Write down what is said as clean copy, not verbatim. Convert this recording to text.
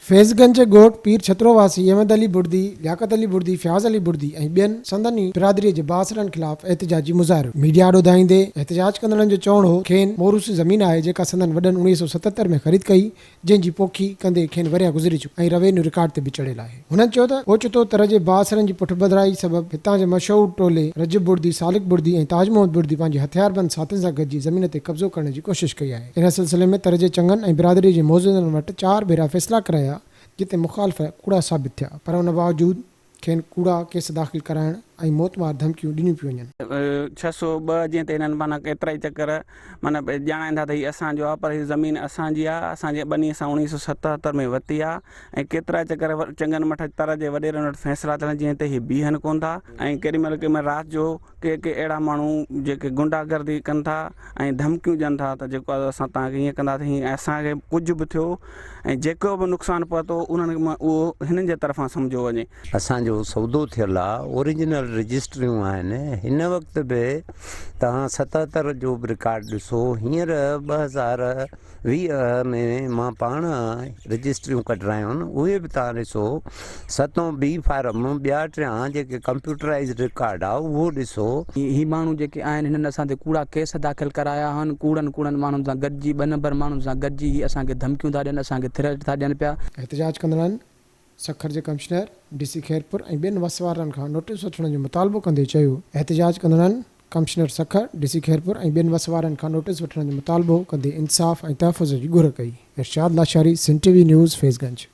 फैज़गंज गोट पीर छतरोवासी अहमद अली बुर्दी, लियाकत अली बुर्दी, फयाज़ अली बुर्दी ऐं ॿियनि संदनी बिरादरीअ जे बासरनि ख़िलाफ़ एहतिजाजी मुज़ाहिरो। मीडिया ॾोधाईंदे एहतिजाज कंदड़नि जो चवणु हो खेनि मोरूसी ज़मीन आहे जेका संदन वॾनि 1977 में ख़रीद कई, जंहिंजी पोखी कंदे खेनि वरिया गुज़री चुका ऐं रेवेन्यू रिकॉर्ड ते बि चढ़ियल आहे। हुननि चयो त ओचितो तरह जे बासरनि जी पुठबदराई सबबि हितां जे मशहूरु टोले रजब बुर्दी, सालिक बुर्दी ऐं ताज मोहम्मद बुर्दी पंहिंजे हथियारबंद साथियुनि सां गॾिजी ज़मीन ते कब्ज़ो करण जी कोशिशि कई आहे। इन सिलसिले में तर जे चङनि ऐं बिरादरीअ जे मौजूदनि वटि 4 भेरा फ़ैसिला कराया जिते मुखालिफ़ कूड़ा साबित थिया, पर उन बावजूद खेनि कूड़ा केस दाख़िल कराइण ऐं मौतमार धमकियूं ॾिनियूं पियूं वञनि। 602 जीअं त हिननि माना केतिरा ई चकर माना ॼाणाईंदा त हीअ असांजो आहे, पर हीअ ज़मीन असांजी आहे, असांजे ॿनी सां 1977 में वरिती आहे। ऐं केतिरा चकर चङनि मथ तर जे वॾेरनि वटि फ़ैसिला थियनि जीअं त हीअ बीहनि कोन था। ऐं केॾीमहिल राति जो के अहिड़ा माण्हू जेके गुंडागर्दी कनि था ऐं धमकियूं ॾियनि था त जेको आहे असां तव्हांखे हीअं कंदासीं, असांखे कुझु बि थियो ऐं जेको बि नुक़सानु पहुतो उन्हनि उहो हिननि जे तरफ़ां सम्झो वञे। असांजो सौदो थियल आहे, ओरिजिनल रजिस्ट्रियूं आहिनि। हिन वक़्तु बि तव्हां 77 जो बि रिकॉर्ड ॾिसो, हींअर 2020 में मां पाण रजिस्ट्रियूं कढायूं आहिनि, उहे बि तव्हां ॾिसो। 7B फार्म ॿिया टिया जेके कंप्यूटराइज़ रिकॉर्ड आहे उहो ॾिसो। ही माण्हू जेके आहिनि हिननि असां ते कूड़ा केस दाख़िल कराया आहिनि, कूड़नि माण्हुनि सां गॾिजी 2 नंबर माण्हुनि सां गॾिजी ही असांखे धमकियूं था ॾियनि, असांखे थ्रेट था ॾियनि पिया। एहतिजाज कंदड़नि सखर जे कमिश्नर, DC खैरपुर ऐं ॿियनि वसवारनि खां नोटिस वठण जो मुतालबो कंदे चयो। एहतिजाज कंदड़नि कमिश्नर सखर, DC खैरपुर ऐं ॿियनि वसवारनि खां नोटिस वठण जो मुतालबो कंदे इंसाफ़ ऐं तहफ़ुज़ जी घुर कई। इरशाद लाशारी, सिंध TV न्यूज़, फैज़गंज।